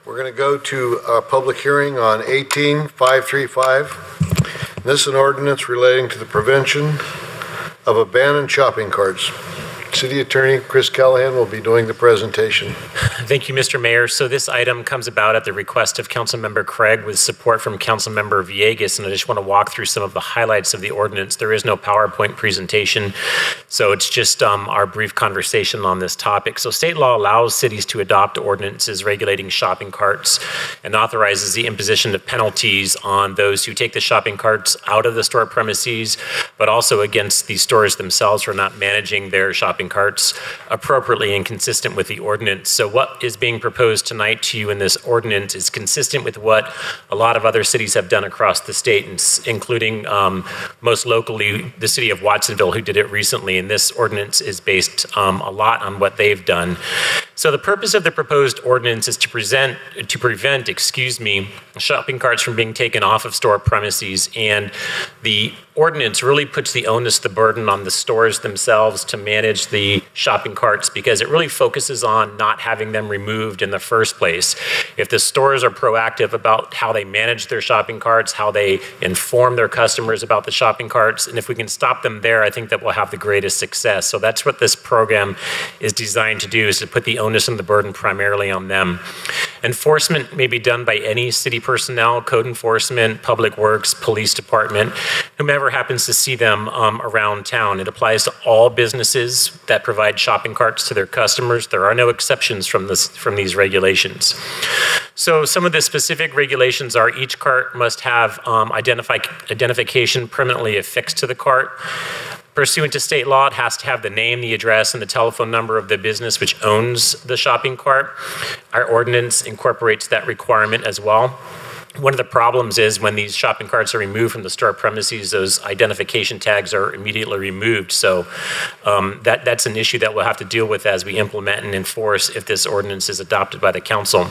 We're going to go to a public hearing on 18535. This is an ordinance relating to the prevention of abandoned shopping carts. City Attorney Chris Callahan will be doing the presentation. Thank you, Mr. Mayor. So this item comes about at the request of Councilmember Craig with support from Councilmember Villegas, and I just want to walk through some of the highlights of the ordinance. There is no PowerPoint presentation, so it's just our brief conversation on this topic. So state law allows cities to adopt ordinances regulating shopping carts and authorizes the imposition of penalties on those who take the shopping carts out of the store premises, but also against the stores themselves for not managing their shopping carts appropriately and consistent with the ordinance. So what is being proposed tonight to you in this ordinance is consistent with what a lot of other cities have done across the state, including most locally the city of Watsonville, who did it recently. And this ordinance is based a lot on what they've done. So the purpose of the proposed ordinance is to prevent, shopping carts from being taken off of store premises, and the ordinance really puts the onus, the burden on the stores themselves to manage the shopping carts, because it really focuses on not having them removed in the first place. If the stores are proactive about how they manage their shopping carts, how they inform their customers about the shopping carts, and if we can stop them there, I think that we'll have the greatest success. So that's what this program is designed to do, is to put the onus and the burden primarily on them. Enforcement may be done by any city personnel, code enforcement, public works, police department, whomever happens to see them around town. It applies to all businesses that provide shopping carts to their customers. There are no exceptions from these regulations. So some of the specific regulations are: each cart must have identification permanently affixed to the cart. Pursuant to state law, it has to have the name, the address, and the telephone number of the business which owns the shopping cart. Our ordinance incorporates that requirement as well. One of the problems is when these shopping carts are removed from the store premises, those identification tags are immediately removed. So that's an issue that we'll have to deal with as we implement and enforce if this ordinance is adopted by the council.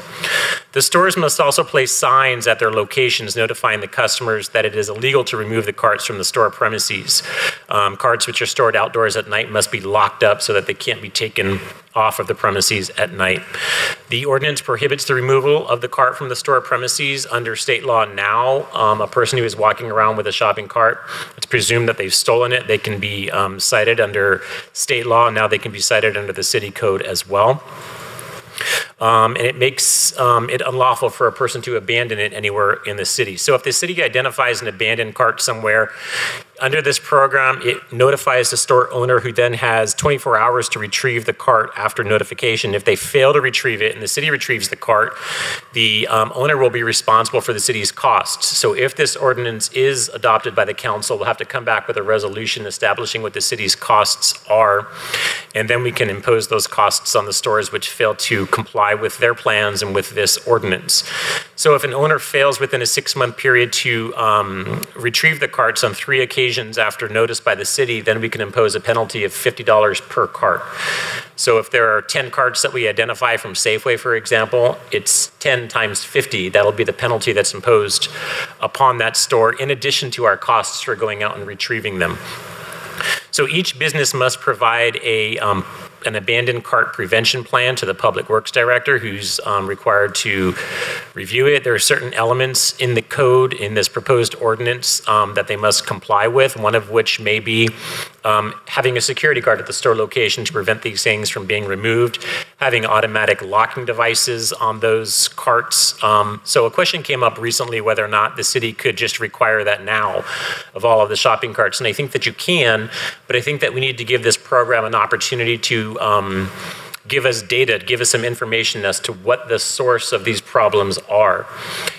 The stores must also place signs at their locations notifying the customers that it is illegal to remove the carts from the store premises. Carts which are stored outdoors at night must be locked up so that they can't be taken off of the premises at night. The ordinance prohibits the removal of the cart from the store premises. Under state law now, a person who is walking around with a shopping cart, it's presumed that they've stolen it. They can be cited under state law. Now they can be cited under the city code as well. And it makes it unlawful for a person to abandon it anywhere in the city. So if the city identifies an abandoned cart somewhere, under this program, it notifies the store owner, who then has 24 hours to retrieve the cart after notification. If they fail to retrieve it and the city retrieves the cart, the owner will be responsible for the city's costs. So if this ordinance is adopted by the council, we'll have to come back with a resolution establishing what the city's costs are, and then we can impose those costs on the stores which fail to comply with their plans and with this ordinance. So if an owner fails within a 6-month period to retrieve the carts on 3 occasions after notice by the city, then we can impose a penalty of $50 per cart. So if there are 10 carts that we identify from Safeway, for example, it's 10 times 50. That'll be the penalty that's imposed upon that store, in addition to our costs for going out and retrieving them. So each business must provide an abandoned cart prevention plan to the Public Works Director, who's required to review it. There are certain elements in the code, in this proposed ordinance, that they must comply with, one of which may be having a security guard at the store location to prevent these things from being removed, having automatic locking devices on those carts. So a question came up recently whether or not the city could just require that now of all of the shopping carts, and I think that you can, but I think that we need to give this program an opportunity to give us data, give us some information as to what the source of these problems are.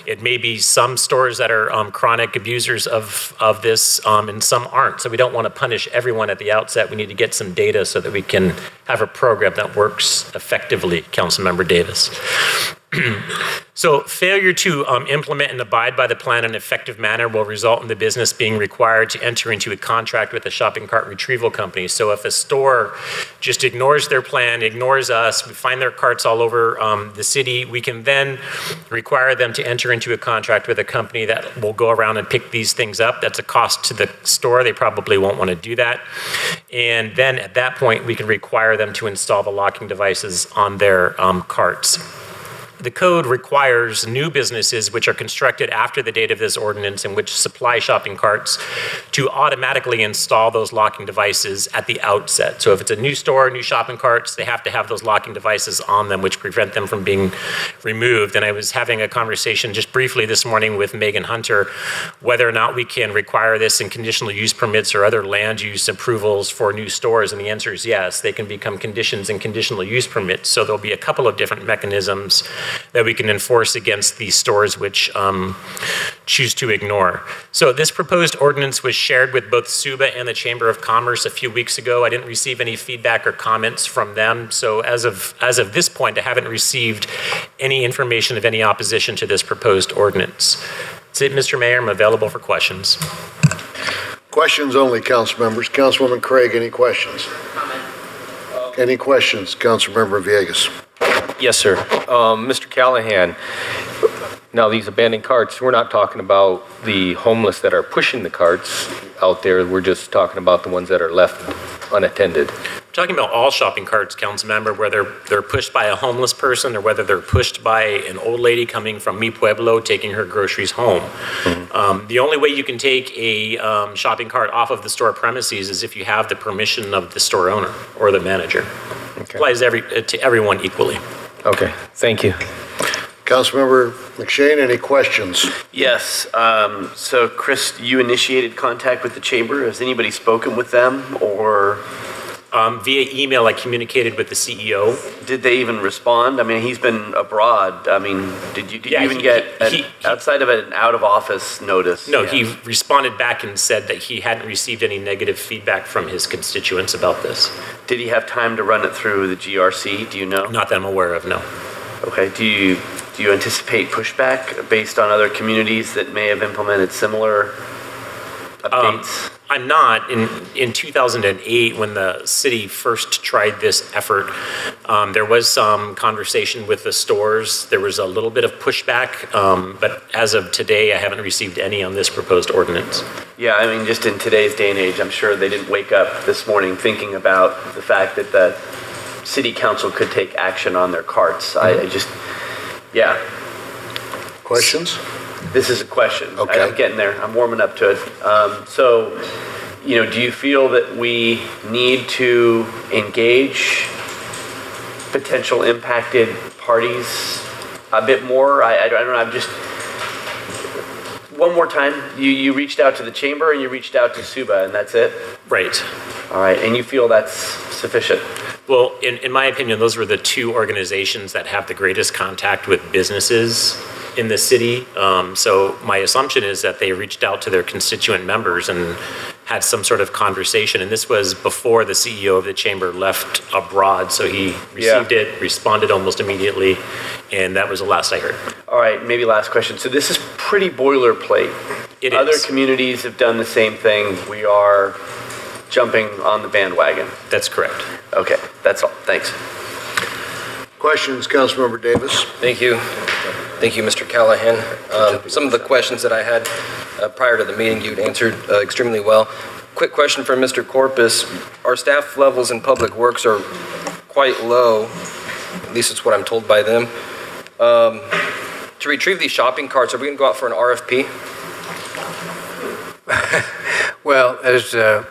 It may be some stores that are chronic abusers of this, and some aren't. So we don't want to punish everyone at the outset. We need to get some data so that we can have a program that works effectively, Councilmember Davis. So failure to implement and abide by the plan in an effective manner will result in the business being required to enter into a contract with a shopping cart retrieval company. So if a store just ignores their plan, ignores us, we find their carts all over the city, we can then require them to enter into a contract with a company that will go around and pick these things up. That's a cost to the store. They probably won't want to do that. And then at that point, we can require them to install the locking devices on their carts. the code requires new businesses which are constructed after the date of this ordinance and which supply shopping carts to automatically install those locking devices at the outset. So if it's a new store, new shopping carts, they have to have those locking devices on them which prevent them from being removed. And I was having a conversation just briefly this morning with Megan Hunter whether or not we can require this in conditional use permits or other land use approvals for new stores, and the answer is yes. They can become conditions in conditional use permits. So there'll be a couple of different mechanisms that we can enforce against these stores which choose to ignore. So this proposed ordinance was shared with both SUBA and the Chamber of Commerce a few weeks ago. I didn't receive any feedback or comments from them. So as of this point, I haven't received any information of any opposition to this proposed ordinance. That's it, Mr. Mayor. I'm available for questions. Questions only, council members. Councilwoman Craig, any questions? Any questions, Councilmember Villegas? Yes, sir. Mr. Callahan, now these abandoned carts, we're not talking about the homeless that are pushing the carts out there. We're just talking about the ones that are left unattended. We're talking about all shopping carts, council member, whether they're pushed by a homeless person or whether they're pushed by an old lady coming from Mi Pueblo taking her groceries home. Mm-hmm. The only way you can take a shopping cart off of the store premises is if you have the permission of the store owner or the manager. Okay. Applies to everyone equally. Okay, thank you. Councilmember McShane, any questions? Yes. So, Chris, you initiated contact with the chamber. Has anybody spoken with them, or? Via email, I communicated with the CEO. Did they even respond? I mean, he's been abroad. I mean, did you even get outside of an out-of-office notice? No, he responded back and said that he hadn't received any negative feedback from his constituents about this. Did he have time to run it through the GRC? Do you know? Not that I'm aware of, no. Okay. Do you anticipate pushback based on other communities that may have implemented similar updates? I'm not. In 2008, when the city first tried this effort, there was some conversation with the stores. There was a little bit of pushback, but as of today, I haven't received any on this proposed ordinance. Yeah, I mean, just in today's day and age, I'm sure they didn't wake up this morning thinking about the fact that the city council could take action on their carts. Mm-hmm. Yeah. Questions? This is a question. Okay. I'm getting there. I'm warming up to it. So, do you feel that we need to engage potential impacted parties a bit more? I don't know. I'm just, one more time, you reached out to the chamber and you reached out to SUBA, and that's it? Right. All right. And you feel that's sufficient? Well, in my opinion, those were the two organizations that have the greatest contact with businesses in the city. So my assumption is that they reached out to their constituent members and had some sort of conversation. And this was before the CEO of the chamber left abroad. So he received it, responded almost immediately, and that was the last I heard. All right, maybe last question. So this is pretty boilerplate. It Other is. communities have done the same thing. We are jumping on the bandwagon. That's correct. Okay, that's all. Thanks. Questions, Councilmember Davis? Thank you. Thank you, Mr. Callahan. Some of the questions that I had prior to the meeting, you'd answered extremely well. Quick question for Mr. Corpus. Our staff levels in Public Works are quite low, at least it's what I'm told by them. To retrieve these shopping carts, are we going to go out for an RFP? Well, as the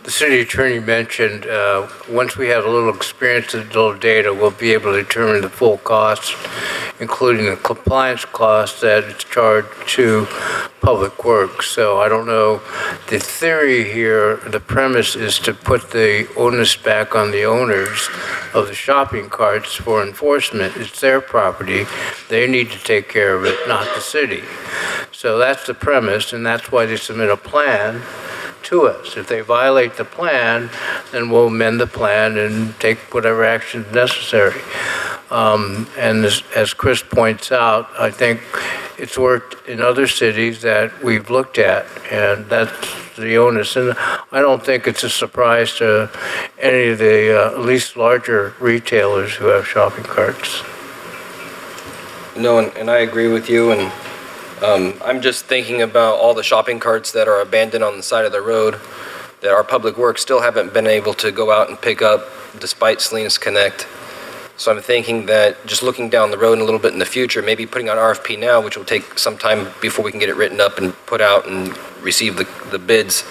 city attorney mentioned, once we have a little experience and a little data, we'll be able to determine the full costs, including the compliance costs that is charged to Public Works. So I don't know, the theory here, the premise is to put the onus back on the owners of the shopping carts for enforcement. It's their property. They need to take care of it, not the city. So that's the premise, and that's why they submit a plan to us. If they violate the plan, then we'll amend the plan and take whatever action is necessary. And as Chris points out, I think it's worked in other cities that we've looked at, and that's the onus. And I don't think it's a surprise to any of the at least larger retailers who have shopping carts. No, and I agree with you. And I'm just thinking about all the shopping carts that are abandoned on the side of the road that our Public Works still haven't been able to go out and pick up despite Salinas Connect. So I'm thinking that just looking down the road and a little bit in the future, maybe putting on RFP now, which will take some time before we can get it written up and put out and receive the bids,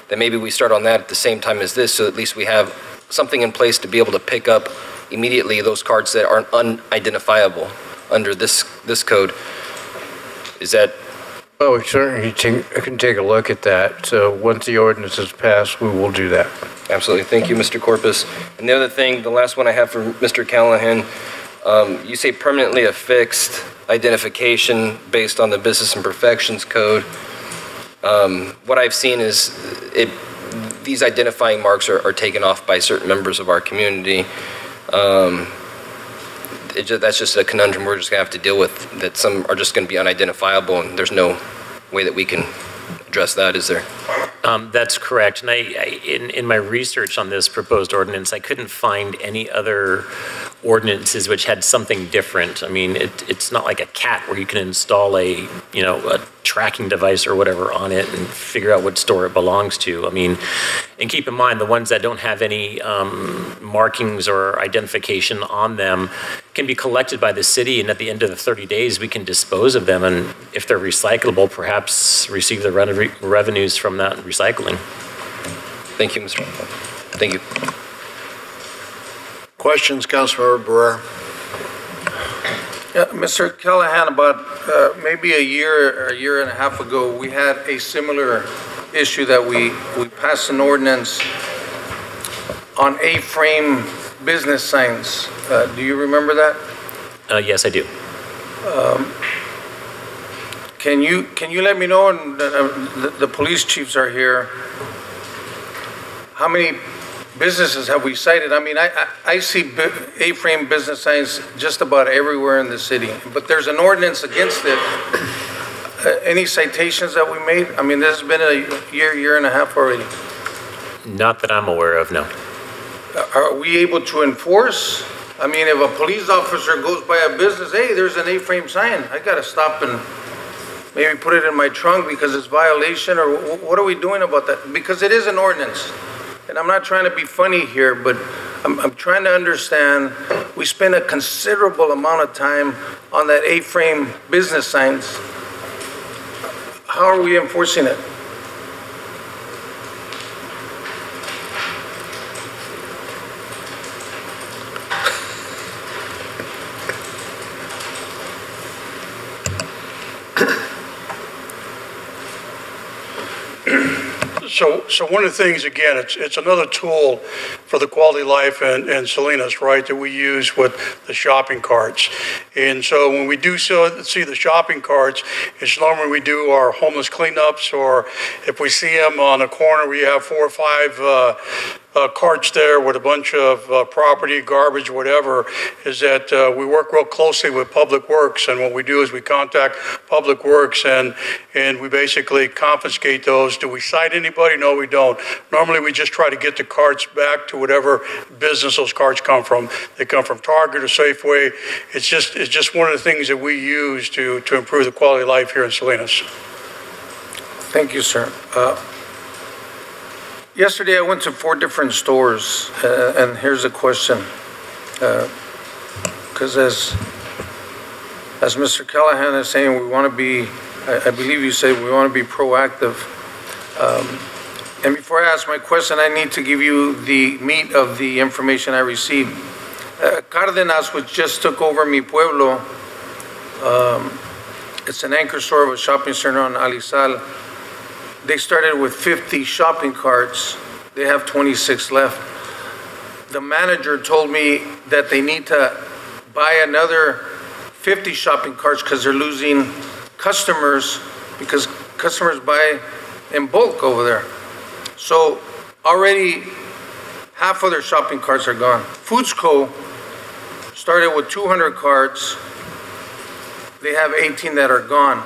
that maybe we start on that at the same time as this, so at least we have something in place to be able to pick up immediately those cards that aren't unidentifiable under this code. Is that? Well, we certainly can take a look at that. So once the ordinance is passed, we will do that. Absolutely. Thank you, Mr. Corpus. And the other thing, the last one I have for Mr. Callahan, you say permanently affixed identification based on the Business Imperfections Code. What I've seen is these identifying marks are taken off by certain members of our community. That's just a conundrum we're just going to have to deal with, that some are just going to be unidentifiable, and there's no way that we can address that, is there? That's correct. And in my research on this proposed ordinance, I couldn't find any other ordinances which had something different. I mean, it's not like a cat where you can install a tracking device or whatever on it and figure out what store it belongs to. I mean, and keep in mind, the ones that don't have any markings or identification on them can be collected by the city, and at the end of the 30 days, we can dispose of them, and if they're recyclable, perhaps receive the revenues from that recycling. Thank you, Mr. Thank you. Questions, Councilmember Barrera? Yeah, Mr. Callahan, about maybe a year and a half ago, we had a similar issue that we passed an ordinance on A-frame business signs. Do you remember that? Yes, I do. Can you let me know, and the police chiefs are here, how many businesses have we cited? I mean, I see A-frame business signs just about everywhere in the city, but there's an ordinance against it. Any citations that we made? I mean, this has been a year and a half already. Not that I'm aware of, no. Are we able to enforce? I mean, if a police officer goes by a business, hey, there's an A-frame sign, I gotta stop and maybe put it in my trunk because it's violation, or what are we doing about that? Because it is an ordinance. And I'm not trying to be funny here, but I'm trying to understand. We spend a considerable amount of time on that A-frame business signs. How are we enforcing it? So one of the things, again, it's another tool for the quality of life in Salinas, right, that we use with the shopping carts. And so when we do see the shopping carts, it's normally we do our homeless cleanups, or if we see them on a corner, we have 4 or 5 carts there with a bunch of property, garbage, whatever, is that we work real closely with Public Works, and what we do is we contact Public Works and we basically confiscate those. Do we cite anybody? No, we don't. Normally we just try to get the carts back to whatever business those carts come from. They come from Target or Safeway. It's just one of the things that we use to improve the quality of life here in Salinas. Thank you, sir. Yesterday, I went to 4 different stores, and here's a question. Because as Mr. Callahan is saying, we want to be, I believe you said we want to be proactive. And before I ask my question, I need to give you the meat of the information I received. Cardenas, which just took over Mi Pueblo, it's an anchor store of a shopping center on Alizal. They started with 50 shopping carts. They have 26 left. The manager told me that they need to buy another 50 shopping carts because they're losing customers, because customers buy in bulk over there. So already half of their shopping carts are gone. Foods Co. started with 200 carts. They have 18 that are gone.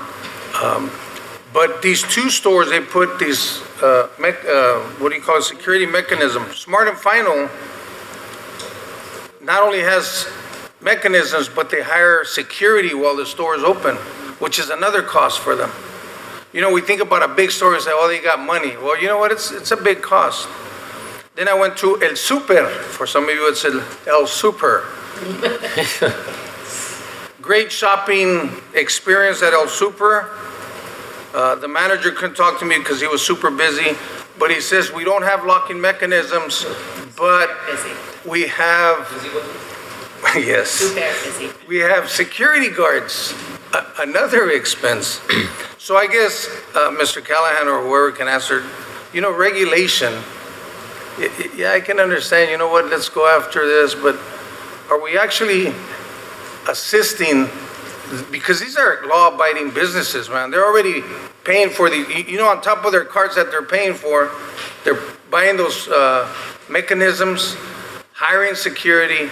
But these 2 stores, they put these, security mechanism. Smart and Final not only has mechanisms, but they hire security while the store is open, which is another cost for them. You know, we think about a big store and say, oh, they got money. Well, you know what? It's a big cost. Then I went to El Super. For some of you, it's El Super. Great shopping experience at El Super. The manager couldn't talk to me because he was super busy, but he says we don't have locking mechanisms, but we have, yes, we have security guards, another expense. So I guess Mr. Callahan or whoever can answer, you know, regulation. Yeah, I can understand, you know what, let's go after this, but are we actually assisting? Because these are law-abiding businesses, man. They're already paying for the, you know, on top of their cards that they're paying for, they're buying those mechanisms, hiring security.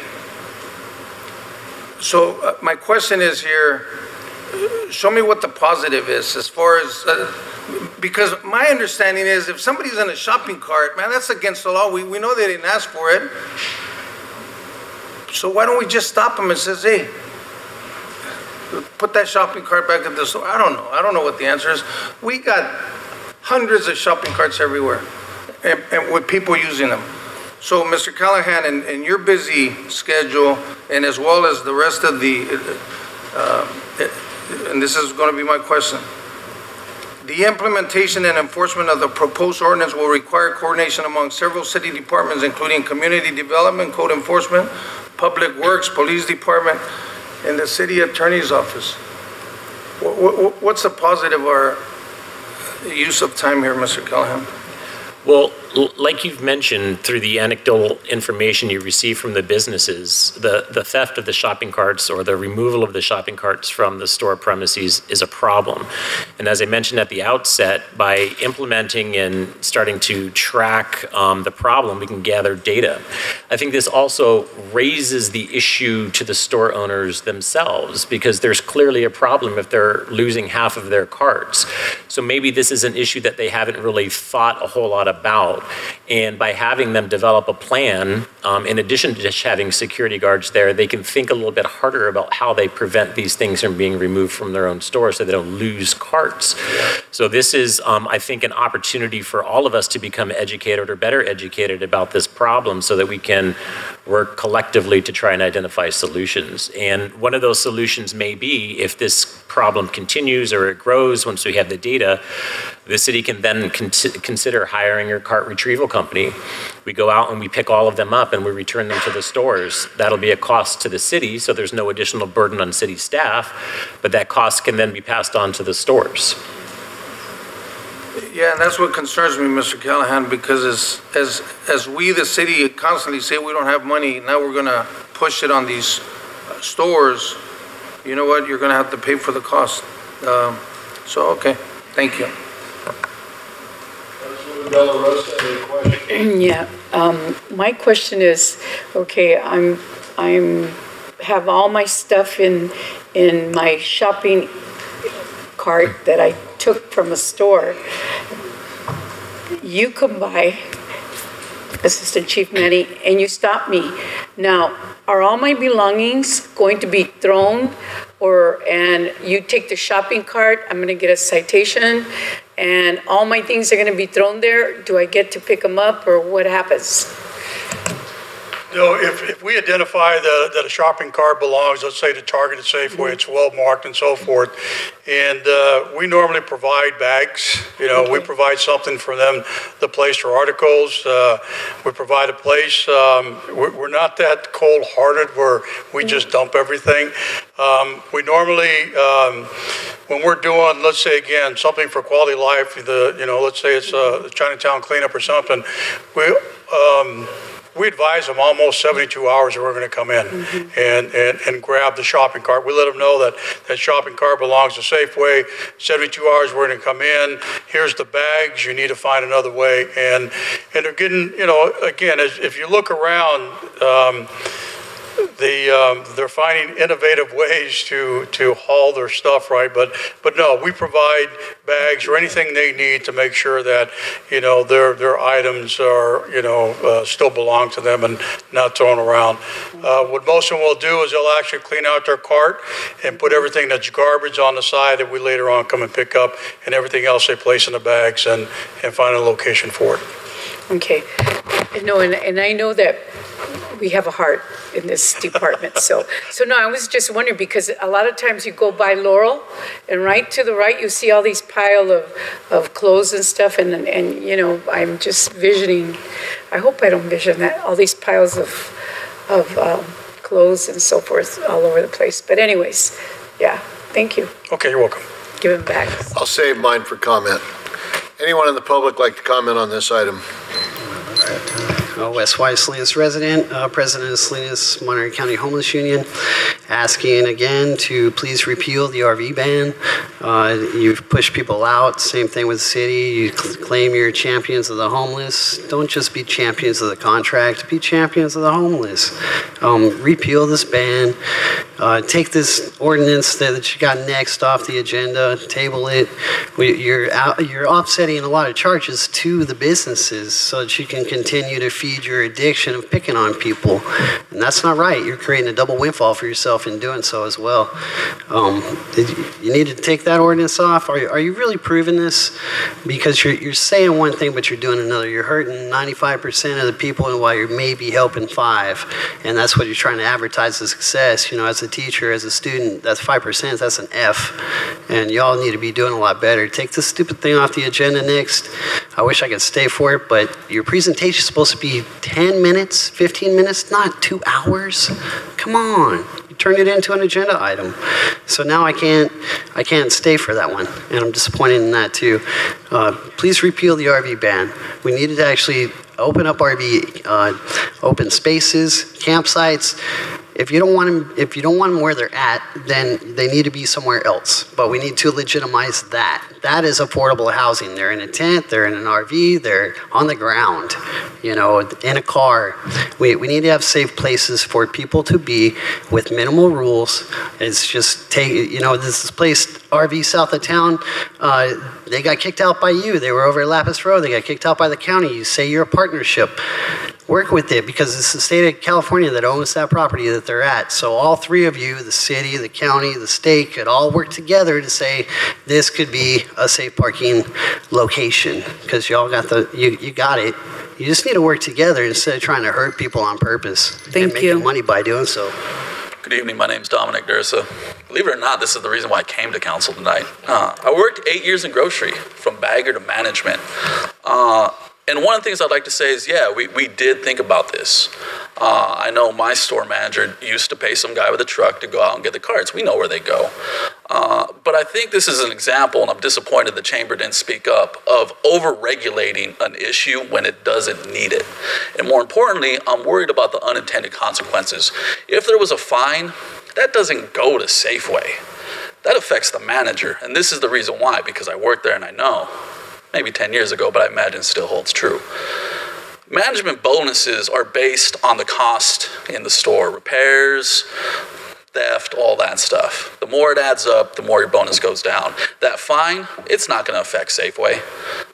So my question is here, show me what the positive is as far as, because my understanding is if somebody's in a shopping cart, man, that's against the law. We know they didn't ask for it. So why don't we just stop them and say, hey, put that shopping cart back at the store? I don't know. I don't know what the answer is. We got hundreds of shopping carts everywhere and with people using them. So Mr. Callahan, in your busy schedule and as well as the rest of the, and this is going to be my question, the implementation and enforcement of the proposed ordinance will require coordination among several city departments, including community development, code enforcement, public works, police department, and the city attorney's office. What's the positive or use of time here, Mr. Callahan? Well, like you've mentioned, through the anecdotal information you receive from the businesses, the theft of the shopping carts or the removal of the shopping carts from the store premises is a problem. And as I mentioned at the outset, by implementing and starting to track the problem, we can gather data. I think this also raises the issue to the store owners themselves, because there's clearly a problem if they're losing half of their carts. So maybe this is an issue that they haven't really thought a whole lot about. And by having them develop a plan, in addition to just having security guards there, they can think a little bit harder about how they prevent these things from being removed from their own store so they don't lose carts. So this is, I think, an opportunity for all of us to become educated or better educated about this problem so that we can work collectively to try and identify solutions. And one of those solutions may be, if this problem continues or it grows once we have the data, the city can then consider hiring a cart retrieval company. We go out and we pick all of them up and we return them to the stores. That'll be a cost to the city, so there's no additional burden on city staff, but that cost can then be passed on to the stores. Yeah, and that's what concerns me, Mr. Callahan, because as we, the city, constantly say we don't have money, now we're going to push it on these stores. You know what? You're going to have to pay for the cost. So, okay. Thank you. Yeah, my question is, okay, I'm have all my stuff in my shopping cart that I took from a store. You come by, Assistant Chief Manny, and you stop me. Now, are all my belongings going to be thrown, and you take the shopping cart, I'm going to get a citation, and all my things are going to be thrown there? Do I get to pick them up, or what happens? You know, if we identify that a shopping cart belongs, let's say, to Target and Safeway, it's well marked and so forth, and we normally provide bags. You know, we provide something for them to place their articles. We provide a place. We're not that cold-hearted where we just dump everything. We normally, when we're doing, let's say again, something for quality life, let's say it's a Chinatown cleanup or something, we advise them almost 72 hours that we're going to come in and grab the shopping cart. We let them know that that shopping cart belongs to Safeway. 72 hours we're going to come in. Here's the bags. You need to find another way. And they're getting, again, if you look around, they're finding innovative ways to haul their stuff, right? But no, we provide bags or anything they need to make sure that their items are still belong to them and not thrown around. What most of them will do is they'll actually clean out their cart and put everything that's garbage on the side that we later on come and pick up, and everything else they place in the bags and find a location for it. Okay. No, and I know that we have a heart in this department. So no, I was just wondering, because a lot of times you go by Laurel, and right to the right, you see all these pile of clothes and stuff, and you know, I'm just visioning, I hope I don't vision that, all these piles of clothes and so forth all over the place. But anyways, yeah, thank you. Okay, you're welcome. Give it back. I'll save mine for comment. Anyone in the public like to comment on this item? Wes White, Salinas resident, president of Salinas Monterey County Homeless Union, asking again to please repeal the RV ban. You've pushed people out. Same thing with the city. You claim you're champions of the homeless. Don't just be champions of the contract. Be champions of the homeless. Repeal this ban. Take this ordinance that you got next off the agenda. Table it. You're offsetting a lot of charges to the businesses so that you can continue to feed your addiction of picking on people. And that's not right. You're creating a double windfall for yourself in doing so as well. You need to take that ordinance off. Are you really proving this? Because you're saying one thing, but you're doing another. You're hurting 95% of the people while you're maybe helping 5. And that's what you're trying to advertise as success. You know, as a teacher, as a student, that's 5%. That's an F. And y'all need to be doing a lot better. Take this stupid thing off the agenda next. I wish I could stay for it, but your presentation is supposed to be 10 minutes, 15 minutes, not 2 hours. Come on. You turned it into an agenda item. So now I can't stay for that one, and I'm disappointed in that too. Please repeal the RV ban. We needed to actually open up RV open spaces, campsites. If you don't want them where they're at, then they need to be somewhere else. But we need to legitimize that. That is affordable housing. They're in a tent, they're in an RV, they're on the ground, you know, in a car. We need to have safe places for people to be with minimal rules. It's just this place, RV south of town, they got kicked out by you. They were over at Lapis Road. They got kicked out by the county. You say you're a partnership. Work with it, because it's the state of California that owns that property that they're at. So all 3 of you, the city, the county, the state, could all work together to say this could be a safe parking location, because y'all got you got it. You just need to work together instead of trying to hurt people on purpose. Thank you. And making money by doing so. Good evening, my name's Dominic Dursa. Believe it or not, this is the reason why I came to council tonight. I worked 8 years in grocery, from bagger to management. And one of the things I'd like to say is, yeah, we did think about this. I know my store manager used to pay some guy with a truck to go out and get the carts. We know where they go. But I think this is an example, and I'm disappointed the chamber didn't speak up, of over-regulating an issue when it doesn't need it. And more importantly, I'm worried about the unintended consequences. If there was a fine, that doesn't go to Safeway. That affects the manager. And this is the reason why, because I worked there and I know. Maybe 10 years ago, but I imagine it still holds true. Management bonuses are based on the cost in the store, repairs, theft, all that stuff. The more it adds up, the more your bonus goes down. That fine, it's not going to affect Safeway.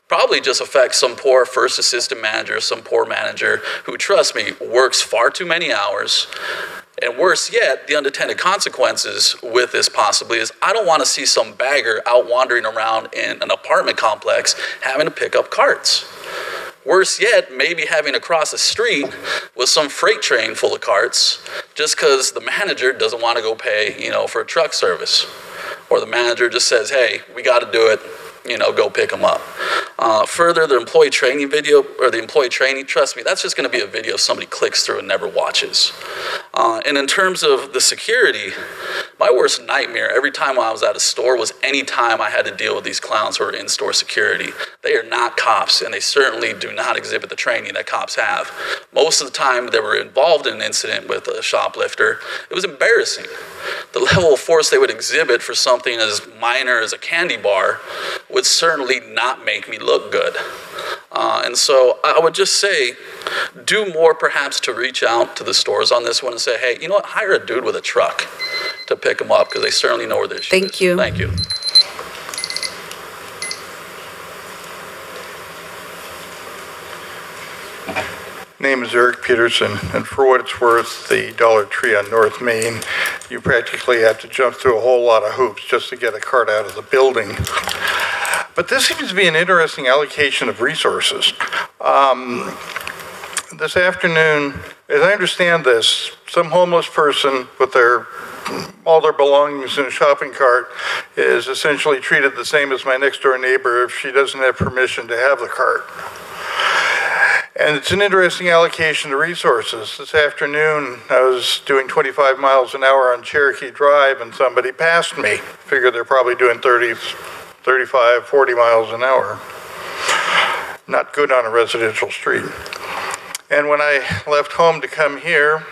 Probably just affects some poor first assistant manager, some poor manager who, trust me, works far too many hours. And worse yet, the unintended consequences with this possibly is I don't want to see some bagger out wandering around in an apartment complex having to pick up carts. Worse yet, maybe having to cross a street with some freight train full of carts just because the manager doesn't want to go pay, for a truck service. Or the manager just says, hey, we got to do it. Go pick them up. Further, the employee training video, or the employee training, trust me, that's just going to be a video somebody clicks through and never watches. And in terms of the security, my worst nightmare every time I was at a store was any time I had to deal with these clowns who are in-store security. They are not cops, and they certainly do not exhibit the training that cops have. Most of the time they were involved in an incident with a shoplifter, it was embarrassing. The level of force they would exhibit for something as minor as a candy bar would certainly not make me look good. And so I would just say, do more perhaps to reach out to the stores on this one and say, hey, you know what, hire a dude with a truck to pick them up, because they certainly know where their issue is. Thank you. Thank you. Name is Eric Peterson, and for what it's worth, the Dollar Tree on North Main, you practically have to jump through a whole lot of hoops just to get a cart out of the building. But this seems to be an interesting allocation of resources. This afternoon, as I understand this, some homeless person with all their belongings in a shopping cart is essentially treated the same as my next door neighbor if she doesn't have permission to have the cart. And it's an interesting allocation of resources. This afternoon, I was doing 25 miles an hour on Cherokee Drive and somebody passed me. Figured they're probably doing 30, 35, 40 miles an hour. Not good on a residential street. And when I left home to come here,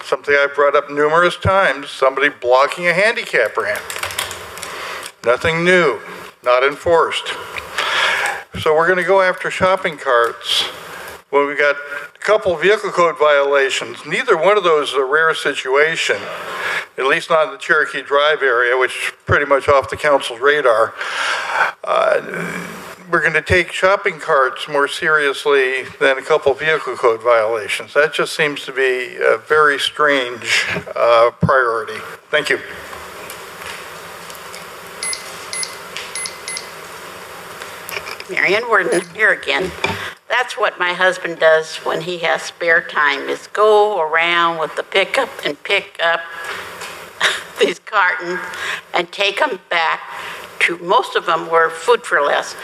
something I've brought up numerous times, somebody blocking a handicap ramp. Nothing new, not enforced. So we're going to go after shopping carts when we got a couple vehicle code violations. Neither one of those is a rare situation, at least not in the Cherokee Drive area, which is pretty much off the council's radar. We're going to take shopping carts more seriously than a couple vehicle code violations. That just seems to be a very strange priority. Thank you. Marion Worden here again. That's what my husband does when he has spare time, is go around with the pickup and pick up these cartons and take them back to, most of them were Food for Less.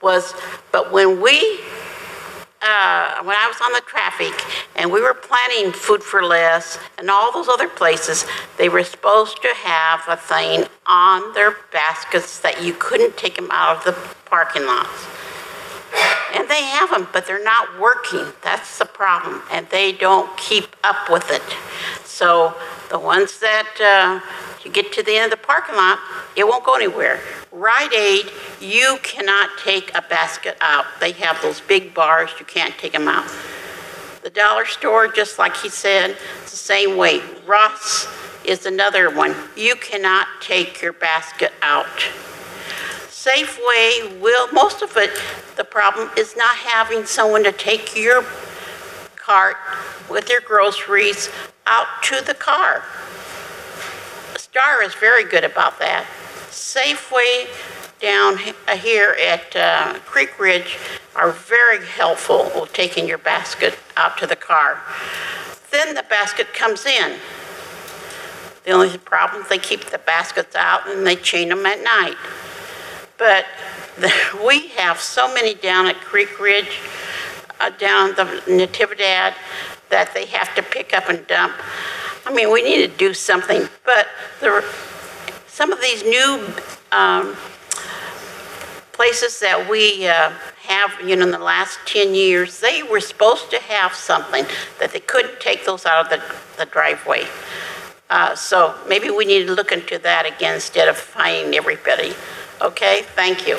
But when I was on the traffic and we were planning Food for Less and all those other places, they were supposed to have a thing on their baskets that you couldn't take them out of the parking lots. And they have them, but they're not working. That's the problem, and they don't keep up with it. So the ones that you get to the end of the parking lot, it won't go anywhere. Rite Aid, you cannot take a basket out. They have those big bars, you can't take them out. The dollar store, just like he said, it's the same way. Ross is another one. You cannot take your basket out. Safeway will, most of it, the problem is not having someone to take your cart with your groceries out to the car. Star is very good about that. Safeway down here at Creek Ridge are very helpful with taking your basket out to the car. Then the basket comes in. The only problem, they keep the baskets out and they chain them at night. But we have so many down at Creek Ridge, down the Natividad, that they have to pick up and dump. I mean, we need to do something, but some of these new places that we have, in the last 10 years, they were supposed to have something that they couldn't take those out of the driveway. So maybe we need to look into that again instead of fining everybody. Okay, thank you.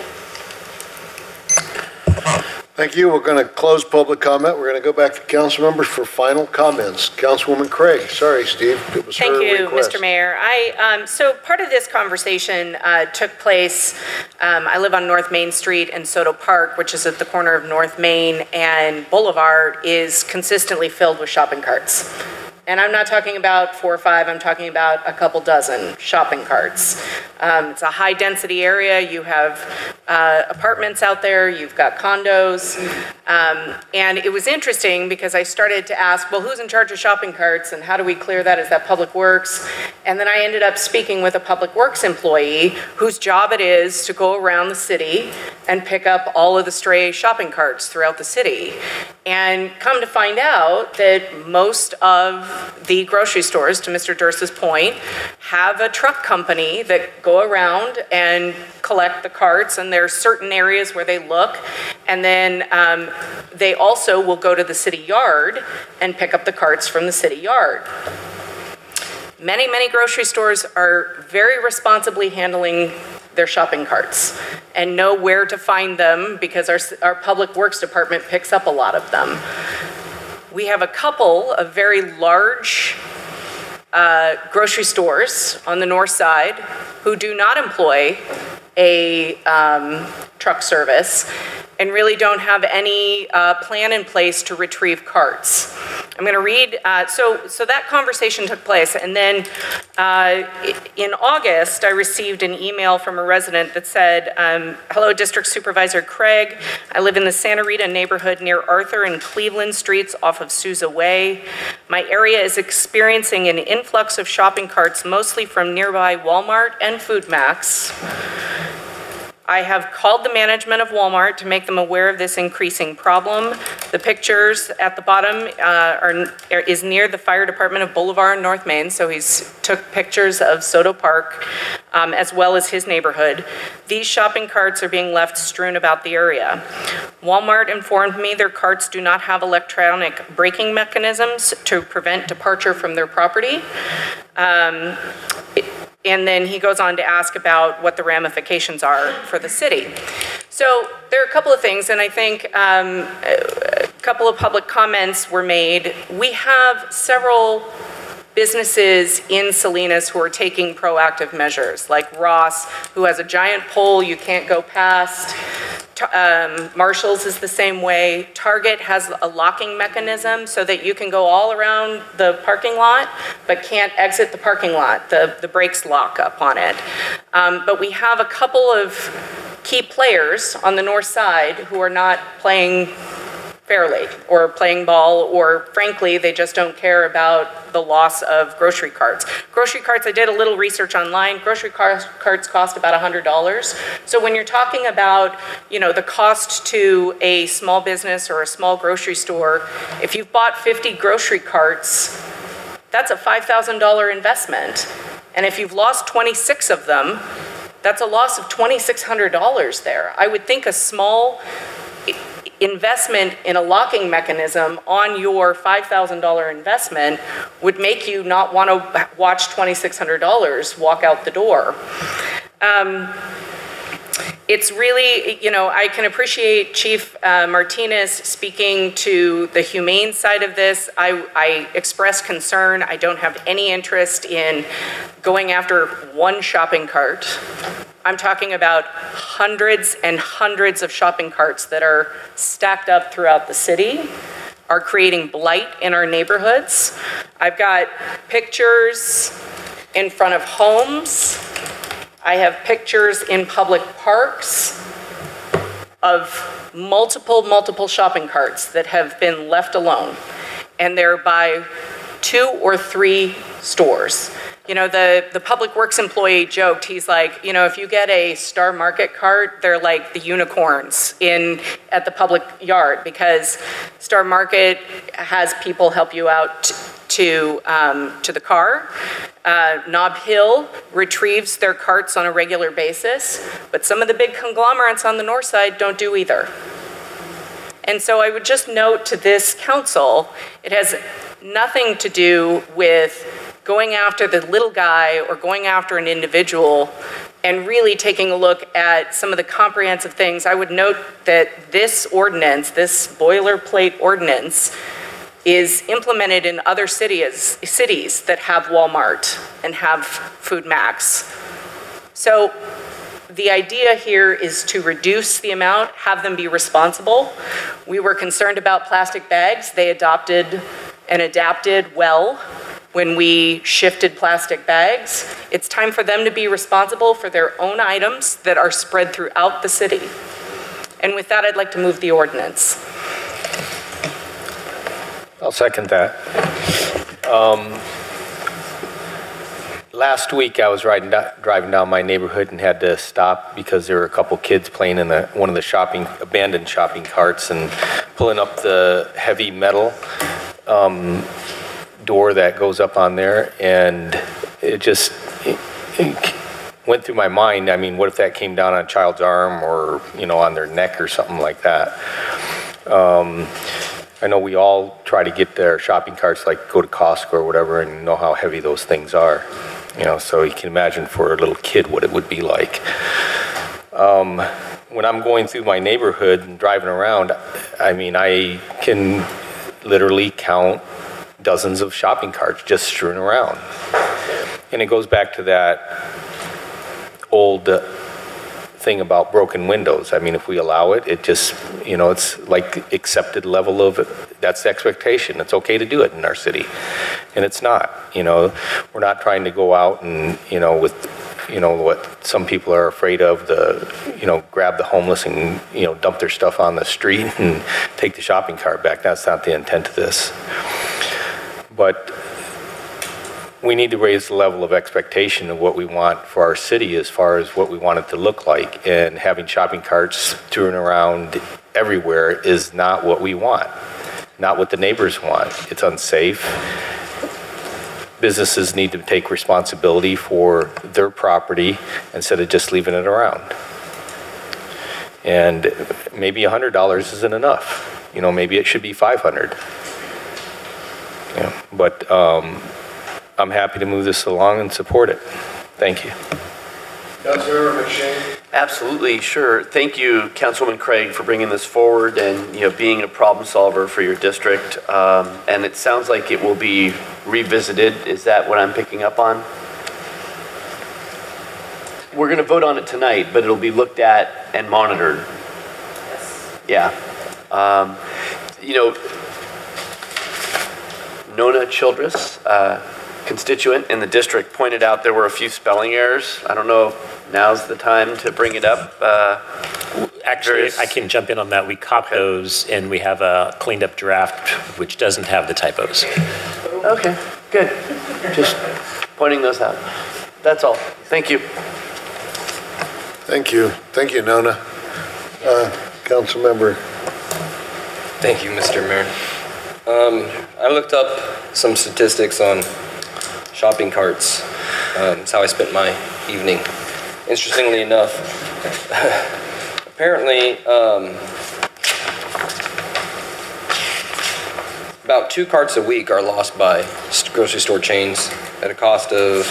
Thank you. We're going to close public comment. We're going to go back to council members for final comments. Councilwoman Craig. Sorry, Steve. It was Thank you, request. Mr. Mayor. So part of this conversation took place, I live on North Main Street, and Soto Park, which is at the corner of North Main and Boulevard, is consistently filled with shopping carts. And I'm not talking about 4 or 5, I'm talking about a couple dozen shopping carts. It's a high density area. You have apartments out there, you've got condos. And it was interesting because I started to ask, well, who's in charge of shopping carts and how do we clear that? Is that Public Works? And then I ended up speaking with a Public Works employee whose job it is to go around the city and pick up all of the stray shopping carts throughout the city. And come to find out that most of the grocery stores, to Mr. Dursa's point, have a truck company that go around and collect the carts, and there are certain areas where they look, and then they also will go to the city yard and pick up the carts from the city yard. Many, many grocery stores are very responsibly handling their shopping carts and know where to find them because our Public Works Department picks up a lot of them. We have a couple of very large grocery stores on the north side who do not employ a truck service, and really don't have any plan in place to retrieve carts. I'm going to read, so that conversation took place, and then in August, I received an email from a resident that said, hello, District Supervisor Craig. I live in the Santa Rita neighborhood near Arthur and Cleveland Streets off of Sousa Way. My area is experiencing an influx of shopping carts, mostly from nearby Walmart and Food Max. I have called the management of Walmart to make them aware of this increasing problem. The pictures at the bottom is near the fire department of Boulevard and North Main, so he's took pictures of Soto Park as well as his neighborhood. These shopping carts are being left strewn about the area. Walmart informed me their carts do not have electronic braking mechanisms to prevent departure from their property. And then he goes on to ask about what the ramifications are for the city. So there are a couple of things, and I think a couple of public comments were made. We have several businesses in Salinas who are taking proactive measures, like Ross, who has a giant pole you can't go past. Marshall's is the same way. Target has a locking mechanism so that you can go all around the parking lot, but can't exit the parking lot. The brakes lock up on it. But we have a couple of key players on the north side who are not playing fairly or playing ball, or frankly, they just don't care about the loss of grocery carts. Grocery carts, I did a little research online. Grocery carts cost about $100. So when you're talking about, the cost to a small business or a small grocery store, if you've bought 50 grocery carts, that's a $5,000 investment. And if you've lost 26 of them, that's a loss of $2,600 there. I would think a small investment in a locking mechanism on your $5,000 investment would make you not want to watch $2,600 walk out the door. It's really, I can appreciate Chief Martinez speaking to the humane side of this. I express concern. I don't have any interest in going after one shopping cart. I'm talking about hundreds and hundreds of shopping carts that are stacked up throughout the city, are creating blight in our neighborhoods. I've got pictures in front of homes. I have pictures in public parks of multiple shopping carts that have been left alone. And they're by 2 or 3 stores. The Public Works employee joked, he's like, if you get a Star Market cart, they're like the unicorns at the public yard, because Star Market has people help you out to the car. Nob Hill retrieves their carts on a regular basis, but some of the big conglomerates on the north side don't do either. And so I would just note to this council, it has nothing to do with going after the little guy or going after an individual, and really taking a look at some of the comprehensive things. I would note that this ordinance, this boilerplate ordinance, is implemented in other cities that have Walmart and have Food Max. So the idea here is to reduce the amount, have them be responsible. We were concerned about plastic bags. They adopted and adapted well when we shifted plastic bags. It's time for them to be responsible for their own items that are spread throughout the city. And with that, I'd like to move the ordinance. I'll second that. Last week I was driving down my neighborhood and had to stop because there were a couple kids playing in one of the abandoned shopping carts and pulling up the heavy metal door that goes up on there, and it went through my mind. I mean, what if that came down on a child's arm or on their neck or something like that? I know we all try to get their shopping carts, like go to Costco or whatever, and know how heavy those things are. So you can imagine for a little kid what it would be like. When I'm going through my neighborhood and driving around, I mean, I can literally count dozens of shopping carts just strewn around. And it goes back to that old thing about broken windows. I mean, if we allow it, it just, you know, it's like accepted level of, that's the expectation. It's okay to do it in our city. And it's not, you know, we're not trying to go out and, you know, with, you know, what some people are afraid of, you know, grab the homeless and, you know, dump their stuff on the street and take the shopping cart back. That's not the intent of this. But we need to raise the level of expectation of what we want for our city as far as what we want it to look like. And having shopping carts touring around everywhere is not what we want, not what the neighbors want. It's unsafe. Businesses need to take responsibility for their property instead of just leaving it around. And maybe $100 isn't enough. You know, maybe it should be $500. Yeah, but I'm happy to move this along and support it. Thank you. Councilmember McShane? Absolutely, sure. Thank you, Councilwoman Craig, for bringing this forward and, you know, being a problem solver for your district. And it sounds like it will be revisited. Is that what I'm picking up on? We're going to vote on it tonight, but it'll be looked at and monitored. Yes. Yeah. You know, Nona Childress, constituent in the district, pointed out there were a few spelling errors. I don't know if now's the time to bring it up. Actually, I can jump in on that. We caught those, and we have a cleaned up draft which doesn't have the typos. Okay, good. Just pointing those out. That's all. Thank you. Thank you. Thank you, Nona. Councilmember. Thank you, Mr. Mayor. I looked up some statistics on shopping carts. That's how I spent my evening. Interestingly enough, apparently about 2 carts a week are lost by grocery store chains at a cost of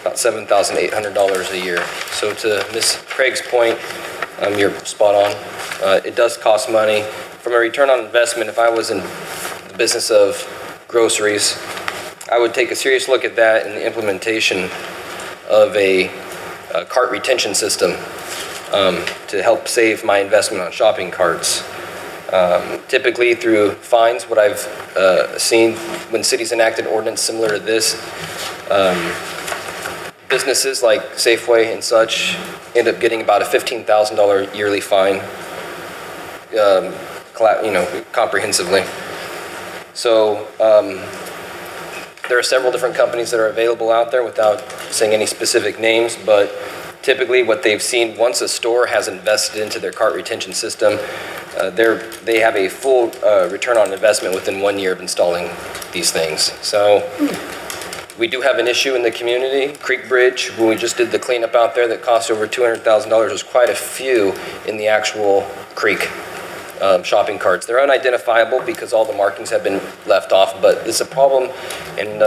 about $7,800 a year. So to Ms. Craig's point, you're spot on. It does cost money. From a return on investment, if I was in the business of groceries, I would take a serious look at that and the implementation of a cart retention system to help save my investment on shopping carts. Typically through fines, what I've seen when cities enacted ordinance similar to this, businesses like Safeway and such end up getting about a $15,000 yearly fine, comprehensively. So there are several different companies that are available out there without saying any specific names, but typically what they've seen, once a store has invested into their cart retention system, they have a full return on investment within 1 year of installing these things. So we do have an issue in the community. Creek Bridge, when we just did the cleanup out there that cost over $200,000, there's quite a few in the actual creek. Shopping carts. They're unidentifiable because all the markings have been left off, but it's a problem, and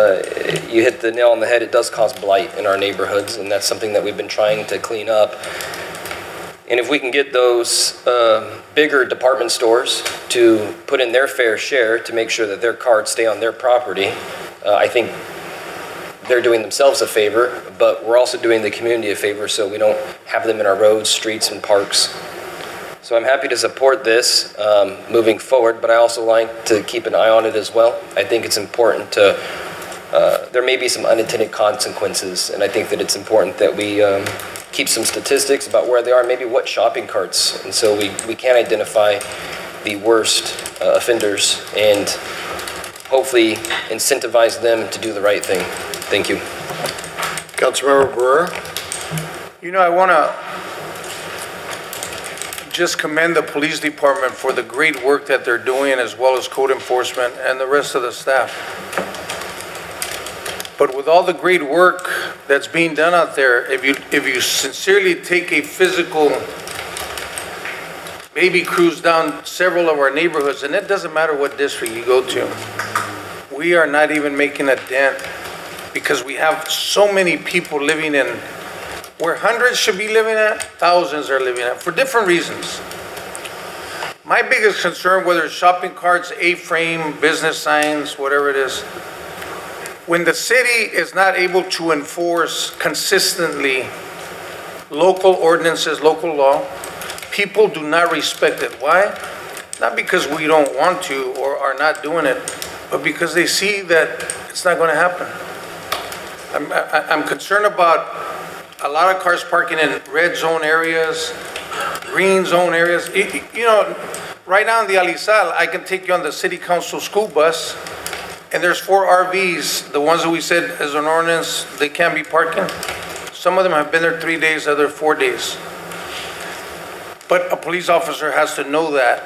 you hit the nail on the head. It does cause blight in our neighborhoods, and that's something that we've been trying to clean up. And if we can get those bigger department stores to put in their fair share to make sure that their carts stay on their property, I think they're doing themselves a favor, but we're also doing the community a favor so we don't have them in our roads, streets, and parks. So I'm happy to support this moving forward, but I also like to keep an eye on it as well. I think it's important to, there may be some unintended consequences, and I think that it's important that we keep some statistics about where they are, maybe what shopping carts, and so we can identify the worst offenders and hopefully incentivize them to do the right thing. Thank you. Councilmember Brewer. You know, I want to just commend the police department for the great work that they're doing, as well as code enforcement and the rest of the staff. But with all the great work that's being done out there, if you sincerely take a physical baby cruise down several of our neighborhoods, and it doesn't matter what district you go to, we are not even making a dent because we have so many people living in where hundreds should be living at, thousands are living at, for different reasons. My biggest concern, whether it's shopping carts, A-frame, business signs, whatever it is, when the city is not able to enforce consistently local ordinances, local law. People do not respect it. Why? Not because we don't want to or are not doing it, but because they see that it's not going to happen. I'm concerned about a lot of cars parking in red zone areas, green zone areas. You know, right now in the Alisal, I can take you on the city council school bus, and there's 4 RVs, the ones that we said as an ordinance, they can't be parking. Some of them have been there 3 days, other 4 days. But a police officer has to know that.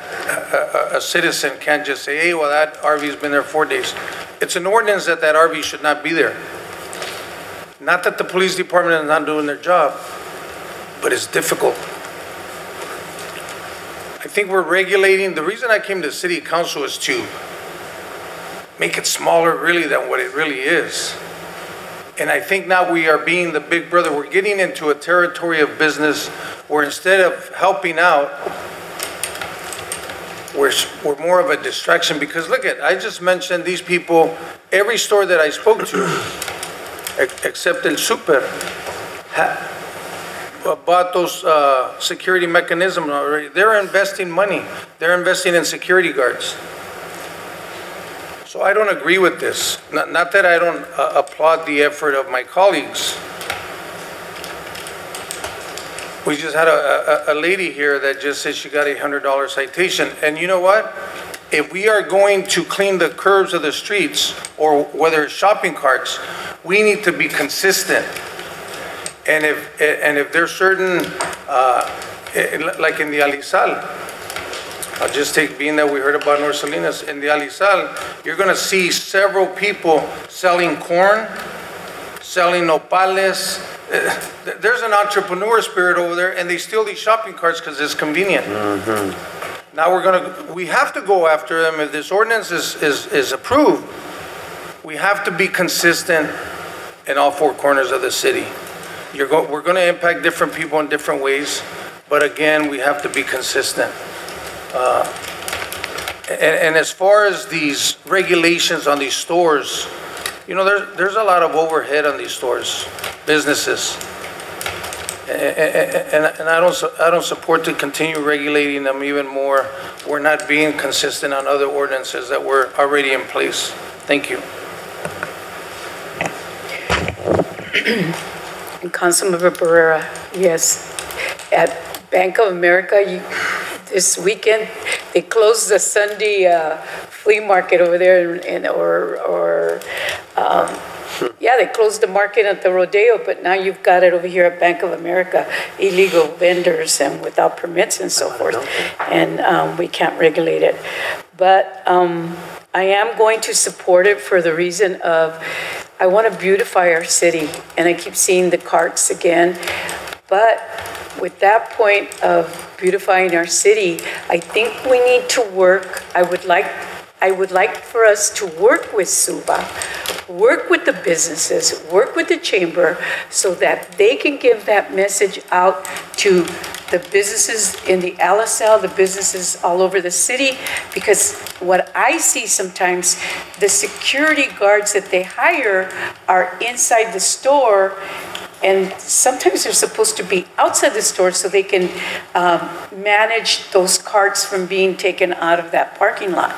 A citizen can't just say, hey, well, that RV's been there 4 days. It's an ordinance that RV should not be there. Not that the police department is not doing their job, but it's difficult. I think we're regulating. The reason I came to city council is to make it smaller really than what it really is. And I think now we are being the big brother. We're getting into a territory of business where instead of helping out, we're more of a distraction. Because look at, I just mentioned these people, every store that I spoke to, except El Super, bought those security mechanisms already. They're investing money. They're investing in security guards. So I don't agree with this. Not that I don't applaud the effort of my colleagues. We just had a lady here that just said she got a $100 citation. And you know what? If we are going to clean the curbs of the streets, or whether it's shopping carts, we need to be consistent. And if there's certain, like in the Alisal, I'll just take, being that we heard about North Salinas, in the Alisal, you're going to see several people selling corn, selling nopales. There's an entrepreneur spirit over there, and they steal these shopping carts because it's convenient. Mm-hmm. Now we have to go after them. If this ordinance is approved, we have to be consistent in all 4 corners of the city. We're going to impact different people in different ways, but again, we have to be consistent. And as far as these regulations on these stores, you know, there's a lot of overhead on these stores, businesses, and I don't support to continue regulating them even more. We're not being consistent on other ordinances that were already in place. Thank you. And Councilmember Barrera, yes, at Bank of America, this weekend, they closed the Sunday flea market over there, yeah, they closed the market at the Rodeo, but now you've got it over here at Bank of America, illegal vendors and without permits and so forth, and we can't regulate it. But I am going to support it for the reason of I want to beautify our city, and I keep seeing the carts again, but with that point of beautifying our city, I think we need to work. I would like for us to work with SUBA, work with the businesses, work with the chamber, so that they can give that message out to the businesses in the Alisal, the businesses all over the city, because what I see sometimes, the security guards that they hire are inside the store, and sometimes they're supposed to be outside the store so they can manage those carts from being taken out of that parking lot.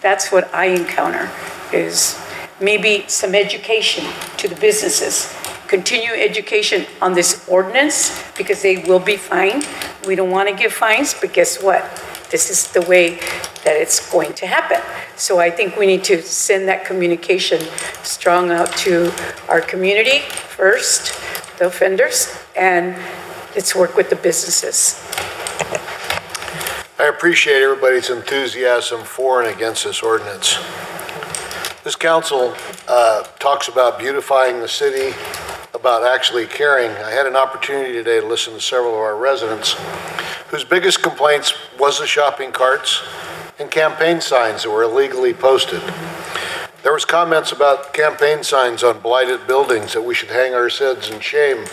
That's what I encounter, is maybe some education to the businesses. Continue education on this ordinance, because they will be fined. We don't want to give fines, but guess what? This is the way that it's going to happen. So I think we need to send that communication strong out to our community first, the offenders, and let's work with the businesses. I appreciate everybody's enthusiasm for and against this ordinance. This council talks about beautifying the city, about actually caring. I had an opportunity today to listen to several of our residents whose biggest complaints was the shopping carts and campaign signs that were illegally posted. There was comments about campaign signs on blighted buildings, that we should hang our heads in shame,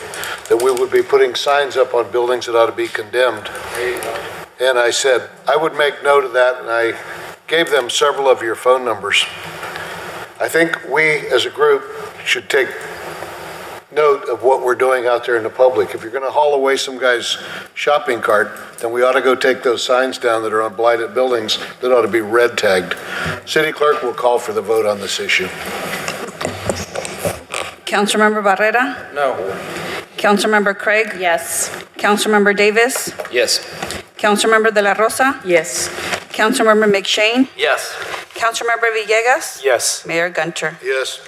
that we would be putting signs up on buildings that ought to be condemned. And I said, I would make note of that, and I gave them several of your phone numbers. I think we, as a group, should take note of what we're doing out there in the public. If you're going to haul away some guy's shopping cart, then we ought to go take those signs down that are on blighted buildings that ought to be red tagged. City Clerk will call for the vote on this issue. Councilmember Barrera? No. Councilmember Craig? Yes. Councilmember Davis? Yes. Councilmember De La Rosa? Yes. Councilmember McShane? Yes. Councilmember Villegas? Yes. Mayor Gunter? Yes.